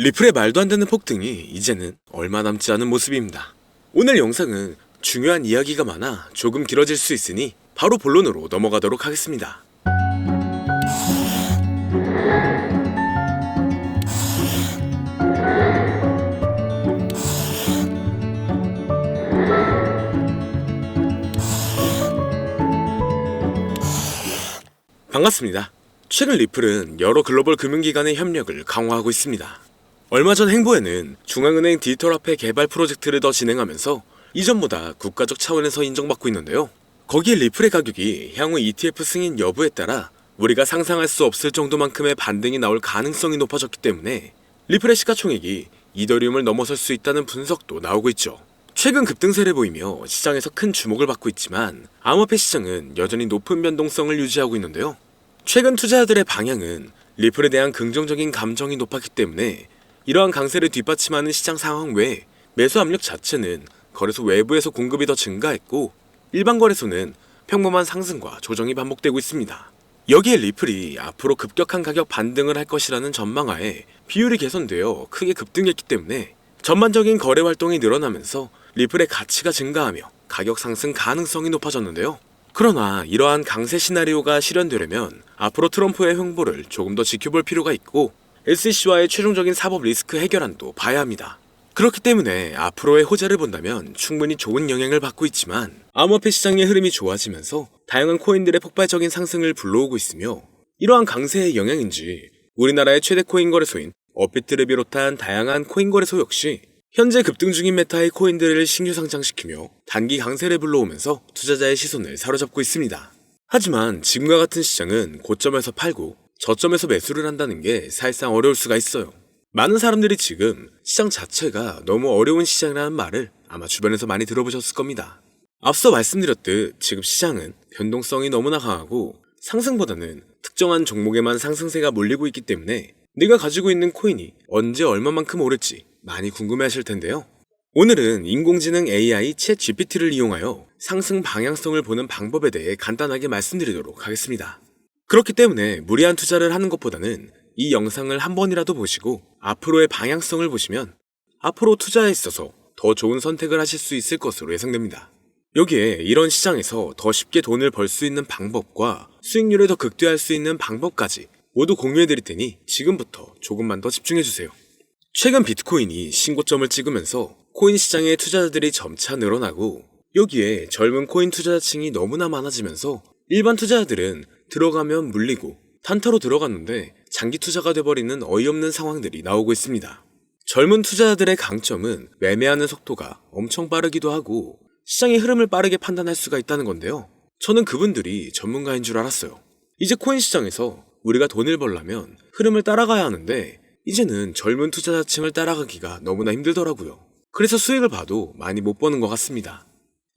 리플의 말도 안 되는 폭등이 이제는 얼마 남지 않은 모습입니다. 오늘 영상은 중요한 이야기가 많아 조금 길어질 수 있으니 바로 본론으로 넘어가도록 하겠습니다. 반갑습니다. 최근 리플은 여러 글로벌 금융기관의 협력을 강화하고 있습니다. 얼마 전 행보에는 중앙은행 디지털 화폐 개발 프로젝트를 더 진행하면서 이전보다 국가적 차원에서 인정받고 있는데요. 거기에 리플의 가격이 향후 ETF 승인 여부에 따라 우리가 상상할 수 없을 정도만큼의 반등이 나올 가능성이 높아졌기 때문에 리플의 시가총액이 이더리움을 넘어설 수 있다는 분석도 나오고 있죠. 최근 급등세를 보이며 시장에서 큰 주목을 받고 있지만 암호화폐 시장은 여전히 높은 변동성을 유지하고 있는데요. 최근 투자자들의 방향은 리플에 대한 긍정적인 감정이 높았기 때문에 이러한 강세를 뒷받침하는 시장 상황 외에 매수 압력 자체는 거래소 외부에서 공급이 더 증가했고 일반 거래소는 평범한 상승과 조정이 반복되고 있습니다. 여기에 리플이 앞으로 급격한 가격 반등을 할 것이라는 전망하에 비율이 개선되어 크게 급등했기 때문에 전반적인 거래 활동이 늘어나면서 리플의 가치가 증가하며 가격 상승 가능성이 높아졌는데요. 그러나 이러한 강세 시나리오가 실현되려면 앞으로 트럼프의 횡보를 조금 더 지켜볼 필요가 있고 SEC와의 최종적인 사법 리스크 해결안도 봐야 합니다. 그렇기 때문에 앞으로의 호재를 본다면 충분히 좋은 영향을 받고 있지만 암호화폐 시장의 흐름이 좋아지면서 다양한 코인들의 폭발적인 상승을 불러오고 있으며 이러한 강세의 영향인지 우리나라의 최대 코인 거래소인 업비트를 비롯한 다양한 코인 거래소 역시 현재 급등 중인 메타의 코인들을 신규 상장시키며 단기 강세를 불러오면서 투자자의 시선을 사로잡고 있습니다. 하지만 지금과 같은 시장은 고점에서 팔고 저점에서 매수를 한다는 게 사실상 어려울 수가 있어요. 많은 사람들이 지금 시장 자체가 너무 어려운 시장이라는 말을 아마 주변에서 많이 들어보셨을 겁니다. 앞서 말씀드렸듯 지금 시장은 변동성이 너무나 강하고 상승보다는 특정한 종목에만 상승세가 몰리고 있기 때문에 내가 가지고 있는 코인이 언제 얼마만큼 오를지 많이 궁금해하실 텐데요. 오늘은 인공지능 AI 챗 GPT를 이용하여 상승 방향성을 보는 방법에 대해 간단하게 말씀드리도록 하겠습니다. 그렇기 때문에 무리한 투자를 하는 것보다는 이 영상을 한 번이라도 보시고 앞으로의 방향성을 보시면 앞으로 투자에 있어서 더 좋은 선택을 하실 수 있을 것으로 예상됩니다. 여기에 이런 시장에서 더 쉽게 돈을 벌 수 있는 방법과 수익률을 더 극대화할 수 있는 방법까지 모두 공유해드릴 테니 지금부터 조금만 더 집중해주세요. 최근 비트코인이 신고점을 찍으면서 코인 시장의 투자자들이 점차 늘어나고 여기에 젊은 코인 투자자층이 너무나 많아지면서 일반 투자자들은 들어가면 물리고 단타로 들어갔는데 장기 투자가 돼버리는 어이없는 상황들이 나오고 있습니다. 젊은 투자자들의 강점은 매매하는 속도가 엄청 빠르기도 하고 시장의 흐름을 빠르게 판단할 수가 있다는 건데요. 저는 그분들이 전문가인 줄 알았어요. 이제 코인 시장에서 우리가 돈을 벌려면 흐름을 따라가야 하는데 이제는 젊은 투자자층을 따라가기가 너무나 힘들더라고요. 그래서 수익을 봐도 많이 못 버는 것 같습니다.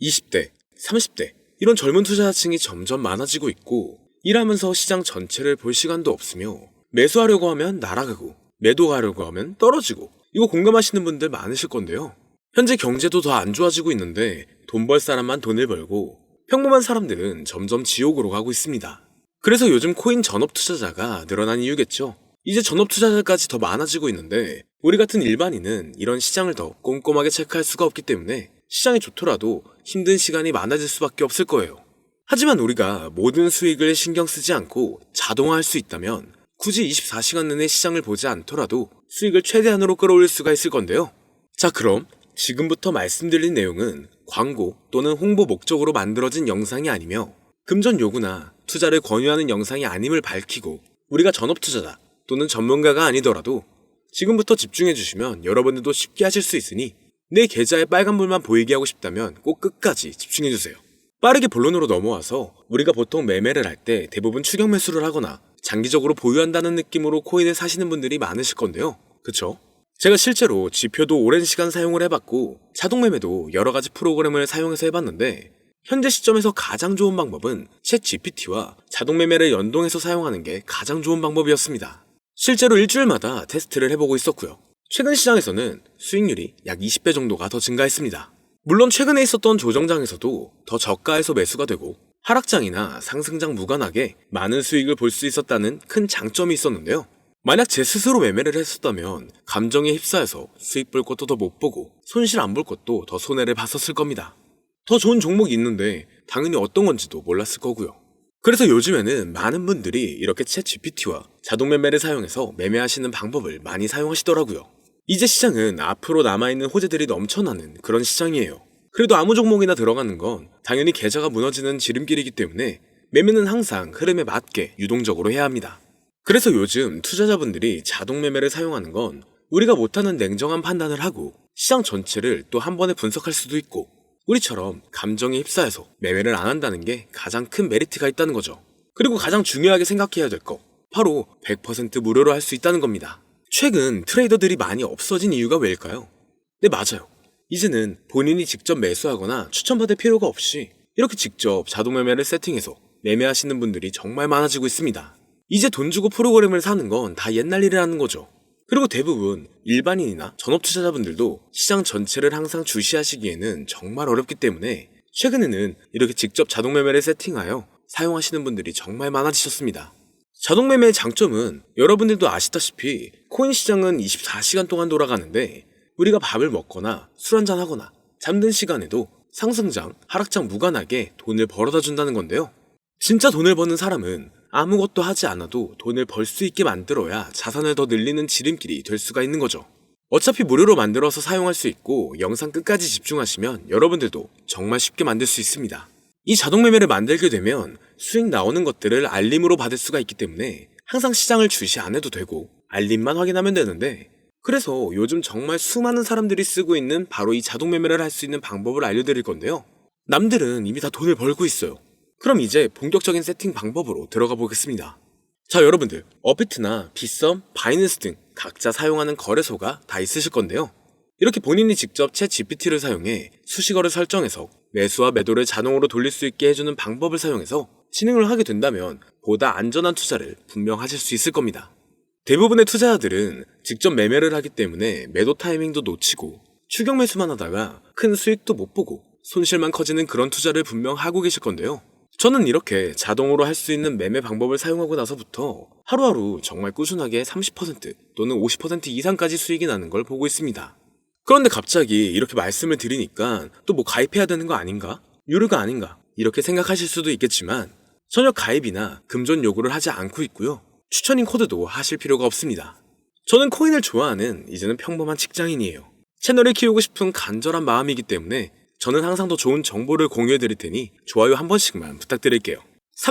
20대, 30대 이런 젊은 투자자층이 점점 많아지고 있고 일하면서 시장 전체를 볼 시간도 없으며 매수하려고 하면 날아가고 매도하려고 하면 떨어지고 이거 공감하시는 분들 많으실 건데요. 현재 경제도 더 안 좋아지고 있는데 돈 벌 사람만 돈을 벌고 평범한 사람들은 점점 지옥으로 가고 있습니다. 그래서 요즘 코인 전업 투자자가 늘어난 이유겠죠. 이제 전업 투자자까지 더 많아지고 있는데 우리 같은 일반인은 이런 시장을 더 꼼꼼하게 체크할 수가 없기 때문에 시장이 좋더라도 힘든 시간이 많아질 수밖에 없을 거예요. 하지만 우리가 모든 수익을 신경 쓰지 않고 자동화할 수 있다면 굳이 24시간 내내 시장을 보지 않더라도 수익을 최대한으로 끌어올릴 수가 있을 건데요. 자, 그럼 지금부터 말씀드린 내용은 광고 또는 홍보 목적으로 만들어진 영상이 아니며 금전 요구나 투자를 권유하는 영상이 아님을 밝히고 우리가 전업 투자자 또는 전문가가 아니더라도 지금부터 집중해 주시면 여러분들도 쉽게 하실 수 있으니 내 계좌에 빨간불만 보이게 하고 싶다면 꼭 끝까지 집중해 주세요. 빠르게 본론으로 넘어와서 우리가 보통 매매를 할 때 대부분 추격 매수를 하거나 장기적으로 보유한다는 느낌으로 코인을 사시는 분들이 많으실 건데요. 그쵸? 제가 실제로 지표도 오랜 시간 사용을 해봤고 자동 매매도 여러 가지 프로그램을 사용해서 해봤는데 현재 시점에서 가장 좋은 방법은 챗 GPT와 자동 매매를 연동해서 사용하는 게 가장 좋은 방법이었습니다. 실제로 일주일마다 테스트를 해보고 있었고요. 최근 시장에서는 수익률이 약 20배 정도가 더 증가했습니다. 물론 최근에 있었던 조정장에서도 더 저가에서 매수가 되고 하락장이나 상승장 무관하게 많은 수익을 볼 수 있었다는 큰 장점이 있었는데요. 만약 제 스스로 매매를 했었다면 감정에 휩싸여서 수익 볼 것도 더 못 보고 손실 안 볼 것도 더 손해를 봤었을 겁니다. 더 좋은 종목이 있는데 당연히 어떤 건지도 몰랐을 거고요. 그래서 요즘에는 많은 분들이 이렇게 챗 GPT와 자동 매매를 사용해서 매매하시는 방법을 많이 사용하시더라고요. 이제 시장은 앞으로 남아있는 호재들이 넘쳐나는 그런 시장이에요. 그래도 아무 종목이나 들어가는 건 당연히 계좌가 무너지는 지름길이기 때문에 매매는 항상 흐름에 맞게 유동적으로 해야 합니다. 그래서 요즘 투자자분들이 자동 매매를 사용하는 건 우리가 못하는 냉정한 판단을 하고 시장 전체를 또 한 번에 분석할 수도 있고 우리처럼 감정에 휩싸여서 매매를 안 한다는 게 가장 큰 메리트가 있다는 거죠. 그리고 가장 중요하게 생각해야 될 거, 바로 100% 무료로 할 수 있다는 겁니다. 최근 트레이더들이 많이 없어진 이유가 왜일까요? 네, 맞아요. 이제는 본인이 직접 매수하거나 추천받을 필요가 없이 이렇게 직접 자동 매매를 세팅해서 매매하시는 분들이 정말 많아지고 있습니다. 이제 돈 주고 프로그램을 사는 건 다 옛날 일이라는 거죠. 그리고 대부분 일반인이나 전업 투자자분들도 시장 전체를 항상 주시하시기에는 정말 어렵기 때문에 최근에는 이렇게 직접 자동 매매를 세팅하여 사용하시는 분들이 정말 많아지셨습니다. 자동 매매의 장점은 여러분들도 아시다시피 코인 시장은 24시간 동안 돌아가는데 우리가 밥을 먹거나 술 한잔 하거나 잠든 시간에도 상승장, 하락장 무관하게 돈을 벌어다 준다는 건데요. 진짜 돈을 버는 사람은 아무것도 하지 않아도 돈을 벌 수 있게 만들어야 자산을 더 늘리는 지름길이 될 수가 있는 거죠. 어차피 무료로 만들어서 사용할 수 있고 영상 끝까지 집중하시면 여러분들도 정말 쉽게 만들 수 있습니다. 이 자동 매매를 만들게 되면 수익 나오는 것들을 알림으로 받을 수가 있기 때문에 항상 시장을 주시 안 해도 되고 알림만 확인하면 되는데, 그래서 요즘 정말 수많은 사람들이 쓰고 있는 바로 이 자동 매매를 할 수 있는 방법을 알려드릴 건데요. 남들은 이미 다 돈을 벌고 있어요. 그럼 이제 본격적인 세팅 방법으로 들어가 보겠습니다. 자, 여러분들, 업비트나 빗썸, 바이낸스 등 각자 사용하는 거래소가 다 있으실 건데요. 이렇게 본인이 직접 챗 GPT를 사용해 수식어를 설정해서 매수와 매도를 자동으로 돌릴 수 있게 해주는 방법을 사용해서 진행을 하게 된다면 보다 안전한 투자를 분명 하실 수 있을 겁니다. 대부분의 투자자들은 직접 매매를 하기 때문에 매도 타이밍도 놓치고 추격 매수만 하다가 큰 수익도 못 보고 손실만 커지는 그런 투자를 분명 하고 계실 건데요. 저는 이렇게 자동으로 할 수 있는 매매 방법을 사용하고 나서부터 하루하루 정말 꾸준하게 30% 또는 50% 이상까지 수익이 나는 걸 보고 있습니다. 그런데 갑자기 이렇게 말씀을 드리니까 또 뭐 가입해야 되는 거 아닌가? 유료가 아닌가? 이렇게 생각하실 수도 있겠지만 전혀 가입이나 금전 요구를 하지 않고 있고요. 추천인 코드도 하실 필요가 없습니다. 저는 코인을 좋아하는 이제는 평범한 직장인이에요. 채널을 키우고 싶은 간절한 마음이기 때문에 저는 항상 더 좋은 정보를 공유해 드릴 테니 좋아요 한 번씩만 부탁드릴게요.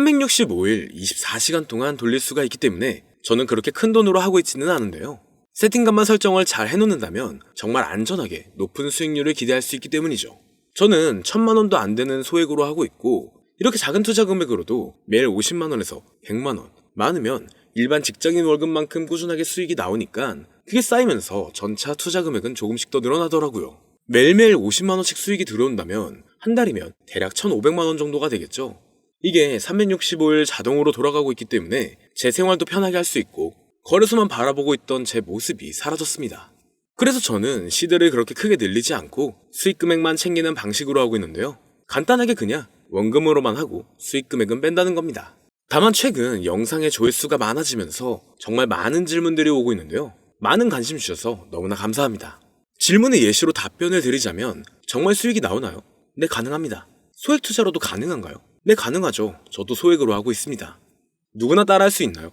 365일 24시간 동안 돌릴 수가 있기 때문에 저는 그렇게 큰 돈으로 하고 있지는 않은데요. 세팅값만 설정을 잘 해놓는다면 정말 안전하게 높은 수익률을 기대할 수 있기 때문이죠. 저는 1000만 원도 안 되는 소액으로 하고 있고 이렇게 작은 투자 금액으로도 매일 50만 원에서 100만 원, 많으면 일반 직장인 월급만큼 꾸준하게 수익이 나오니까 그게 쌓이면서 전차 투자 금액은 조금씩 더 늘어나더라고요. 매일매일 50만원씩 수익이 들어온다면 한 달이면 대략 1,500만원 정도가 되겠죠. 이게 365일 자동으로 돌아가고 있기 때문에 제 생활도 편하게 할 수 있고 거래소만 바라보고 있던 제 모습이 사라졌습니다. 그래서 저는 시드를 그렇게 크게 늘리지 않고 수익 금액만 챙기는 방식으로 하고 있는데요. 간단하게 그냥 원금으로만 하고 수익 금액은 뺀다는 겁니다. 다만 최근 영상의 조회수가 많아지면서 정말 많은 질문들이 오고 있는데요. 많은 관심 주셔서 너무나 감사합니다. 질문의 예시로 답변을 드리자면 정말 수익이 나오나요? 네, 가능합니다. 소액 투자로도 가능한가요? 네, 가능하죠. 저도 소액으로 하고 있습니다. 누구나 따라할 수 있나요?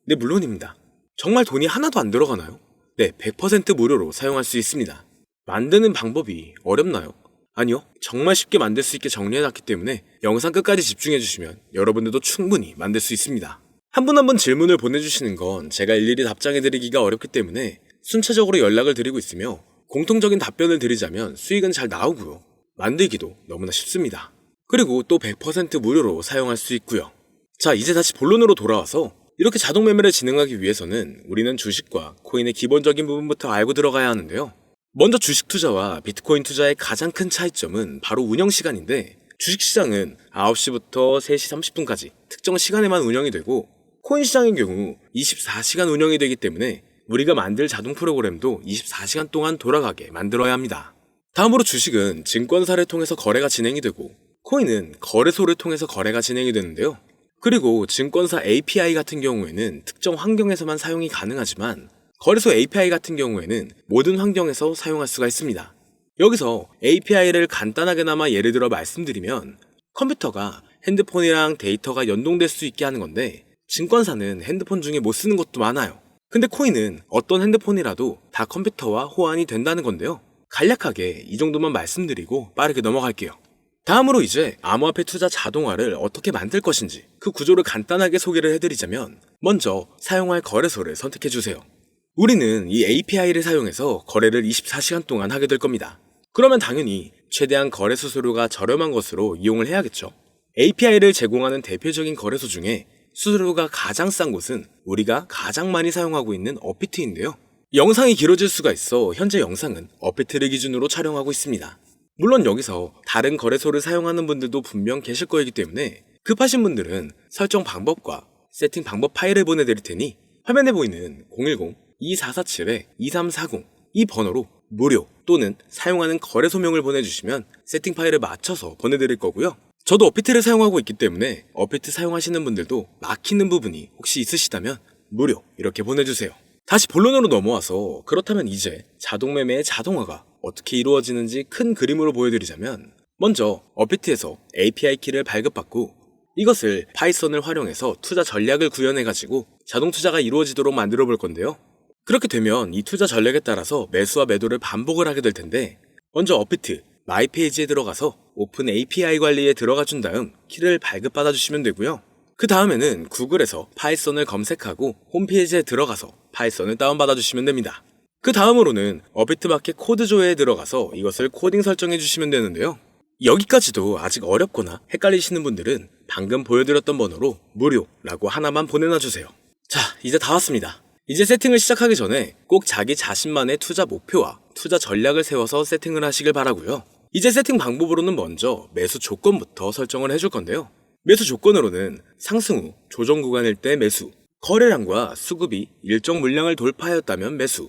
네, 물론입니다. 정말 돈이 하나도 안 들어가나요? 네, 100% 무료로 사용할 수 있습니다. 만드는 방법이 어렵나요? 아니요, 정말 쉽게 만들 수 있게 정리해놨기 때문에 영상 끝까지 집중해주시면 여러분들도 충분히 만들 수 있습니다. 한 분 한 분 질문을 보내주시는 건 제가 일일이 답장해드리기가 어렵기 때문에 순차적으로 연락을 드리고 있으며 공통적인 답변을 드리자면 수익은 잘 나오고요. 만들기도 너무나 쉽습니다. 그리고 또 100% 무료로 사용할 수 있고요. 자, 이제 다시 본론으로 돌아와서 이렇게 자동 매매를 진행하기 위해서는 우리는 주식과 코인의 기본적인 부분부터 알고 들어가야 하는데요. 먼저 주식 투자와 비트코인 투자의 가장 큰 차이점은 바로 운영 시간인데, 주식시장은 9시부터 3시 30분까지 특정 시간에만 운영이 되고 코인 시장의 경우 24시간 운영이 되기 때문에 우리가 만들 자동 프로그램도 24시간 동안 돌아가게 만들어야 합니다. 다음으로 주식은 증권사를 통해서 거래가 진행이 되고 코인은 거래소를 통해서 거래가 진행이 되는데요. 그리고 증권사 API 같은 경우에는 특정 환경에서만 사용이 가능하지만 거래소 API 같은 경우에는 모든 환경에서 사용할 수가 있습니다. 여기서 API를 간단하게나마 예를 들어 말씀드리면 컴퓨터가 핸드폰이랑 데이터가 연동될 수 있게 하는 건데 증권사는 핸드폰 중에 못 쓰는 것도 많아요. 근데 코인은 어떤 핸드폰이라도 다 컴퓨터와 호환이 된다는 건데요. 간략하게 이 정도만 말씀드리고 빠르게 넘어갈게요. 다음으로 이제 암호화폐 투자 자동화를 어떻게 만들 것인지 그 구조를 간단하게 소개를 해드리자면 먼저 사용할 거래소를 선택해주세요. 우리는 이 API를 사용해서 거래를 24시간 동안 하게 될 겁니다. 그러면 당연히 최대한 거래 수수료가 저렴한 것으로 이용을 해야겠죠. API를 제공하는 대표적인 거래소 중에 수수료가 가장 싼 곳은 우리가 가장 많이 사용하고 있는 업비트인데요. 영상이 길어질 수가 있어 현재 영상은 업비트를 기준으로 촬영하고 있습니다. 물론 여기서 다른 거래소를 사용하는 분들도 분명 계실 거이기 때문에 급하신 분들은 설정 방법과 세팅 방법 파일을 보내드릴 테니 화면에 보이는 010-2447-2340 이 번호로 무료 또는 사용하는 거래소명을 보내주시면 세팅 파일을 맞춰서 보내드릴 거고요. 저도 업비트를 사용하고 있기 때문에 업비트 사용하시는 분들도 막히는 부분이 혹시 있으시다면 무료 이렇게 보내주세요. 다시 본론으로 넘어와서 그렇다면 이제 자동매매의 자동화가 어떻게 이루어지는지 큰 그림으로 보여드리자면 먼저 업비트에서 API 키를 발급받고 이것을 파이썬을 활용해서 투자 전략을 구현해가지고 자동 투자가 이루어지도록 만들어 볼 건데요. 그렇게 되면 이 투자 전략에 따라서 매수와 매도를 반복을 하게 될 텐데 먼저 업비트 마이 페이지에 들어가서 오픈 API 관리에 들어가 준 다음 키를 발급받아 주시면 되고요. 그 다음에는 구글에서 파이썬을 검색하고 홈페이지에 들어가서 파이썬을 다운받아 주시면 됩니다. 그 다음으로는 업비트 마켓 코드 조회에 들어가서 이것을 코딩 설정해 주시면 되는데요. 여기까지도 아직 어렵거나 헷갈리시는 분들은 방금 보여드렸던 번호로 무료라고 하나만 보내놔 주세요. 자, 이제 다 왔습니다. 이제 세팅을 시작하기 전에 꼭 자기 자신만의 투자 목표와 투자 전략을 세워서 세팅을 하시길 바라고요. 이제 세팅 방법으로는 먼저 매수 조건부터 설정을 해줄 건데요. 매수 조건으로는 상승 후 조정 구간일 때 매수, 거래량과 수급이 일정 물량을 돌파하였다면 매수,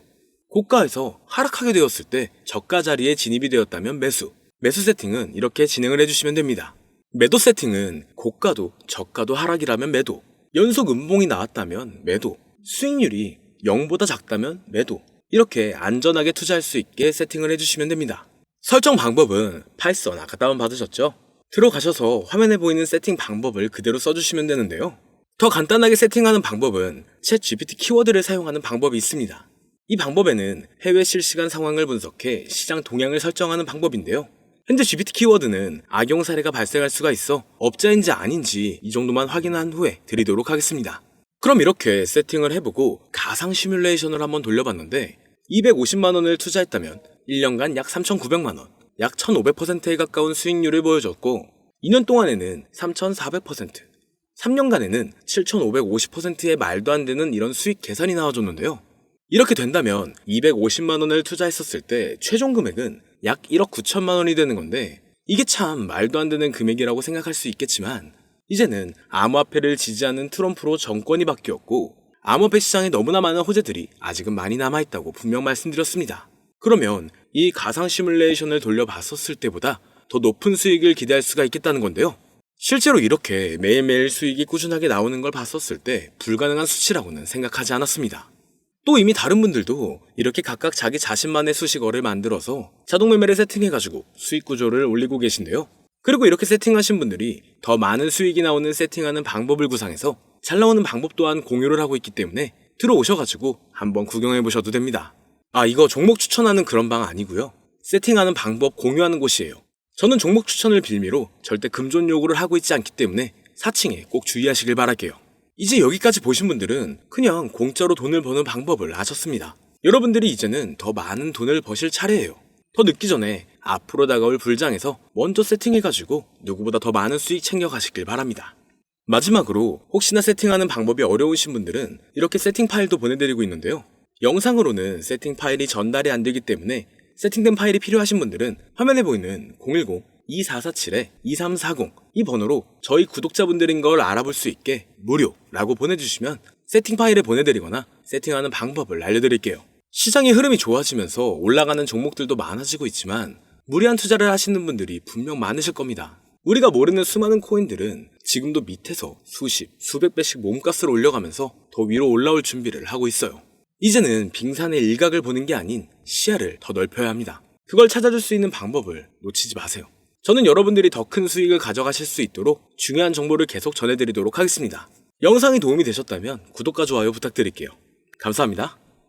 고가에서 하락하게 되었을 때 저가 자리에 진입이 되었다면 매수, 매수 세팅은 이렇게 진행을 해주시면 됩니다. 매도 세팅은 고가도 저가도 하락이라면 매도, 연속 음봉이 나왔다면 매도, 수익률이 0보다 작다면 매도, 이렇게 안전하게 투자할 수 있게 세팅을 해주시면 됩니다. 설정 방법은 파이썬 아까 다운받으셨죠? 들어가셔서 화면에 보이는 세팅 방법을 그대로 써주시면 되는데요. 더 간단하게 세팅하는 방법은 챗 GPT 키워드를 사용하는 방법이 있습니다. 이 방법에는 해외 실시간 상황을 분석해 시장 동향을 설정하는 방법인데요. 현재 GPT 키워드는 악용 사례가 발생할 수가 있어 업자인지 아닌지 이 정도만 확인한 후에 드리도록 하겠습니다. 그럼 이렇게 세팅을 해보고 가상 시뮬레이션을 한번 돌려봤는데 250만원을 투자했다면 1년간 약 3,900만원, 약 1,500%에 가까운 수익률을 보여줬고 2년 동안에는 3,400%, 3년간에는 7,550%의 말도 안 되는 이런 수익 계산이 나와줬는데요. 이렇게 된다면 250만원을 투자했었을 때 최종 금액은 약 1억 9천만원이 되는 건데 이게 참 말도 안 되는 금액이라고 생각할 수 있겠지만 이제는 암호화폐를 지지하는 트럼프로 정권이 바뀌었고 암호화폐 시장에 너무나 많은 호재들이 아직은 많이 남아있다고 분명 말씀드렸습니다. 그러면 이 가상 시뮬레이션을 돌려봤었을 때보다 더 높은 수익을 기대할 수가 있겠다는 건데요. 실제로 이렇게 매일매일 수익이 꾸준하게 나오는 걸 봤었을 때 불가능한 수치라고는 생각하지 않았습니다. 또 이미 다른 분들도 이렇게 각각 자기 자신만의 수식어를 만들어서 자동매매를 세팅해가지고 수익 구조를 올리고 계신데요. 그리고 이렇게 세팅하신 분들이 더 많은 수익이 나오는 세팅하는 방법을 구상해서 잘 나오는 방법 또한 공유를 하고 있기 때문에 들어오셔가지고 한번 구경해보셔도 됩니다. 아, 이거 종목 추천하는 그런 방 아니고요. 세팅하는 방법 공유하는 곳이에요. 저는 종목 추천을 빌미로 절대 금전 요구를 하고 있지 않기 때문에 사칭에 꼭 주의하시길 바랄게요. 이제 여기까지 보신 분들은 그냥 공짜로 돈을 버는 방법을 아셨습니다. 여러분들이 이제는 더 많은 돈을 버실 차례예요. 더 늦기 전에 앞으로 다가올 불장에서 먼저 세팅해가지고 누구보다 더 많은 수익 챙겨가시길 바랍니다. 마지막으로 혹시나 세팅하는 방법이 어려우신 분들은 이렇게 세팅 파일도 보내드리고 있는데요. 영상으로는 세팅 파일이 전달이 안 되기 때문에 세팅된 파일이 필요하신 분들은 화면에 보이는 010-2447-2340 이 번호로 저희 구독자분들인 걸 알아볼 수 있게 무료라고 보내주시면 세팅 파일을 보내드리거나 세팅하는 방법을 알려드릴게요. 시장의 흐름이 좋아지면서 올라가는 종목들도 많아지고 있지만 무리한 투자를 하시는 분들이 분명 많으실 겁니다. 우리가 모르는 수많은 코인들은 지금도 밑에서 수십, 수백 배씩 몸값을 올려가면서 더 위로 올라올 준비를 하고 있어요. 이제는 빙산의 일각을 보는 게 아닌 시야를 더 넓혀야 합니다. 그걸 찾아줄 수 있는 방법을 놓치지 마세요. 저는 여러분들이 더 큰 수익을 가져가실 수 있도록 중요한 정보를 계속 전해드리도록 하겠습니다. 영상이 도움이 되셨다면 구독과 좋아요 부탁드릴게요. 감사합니다.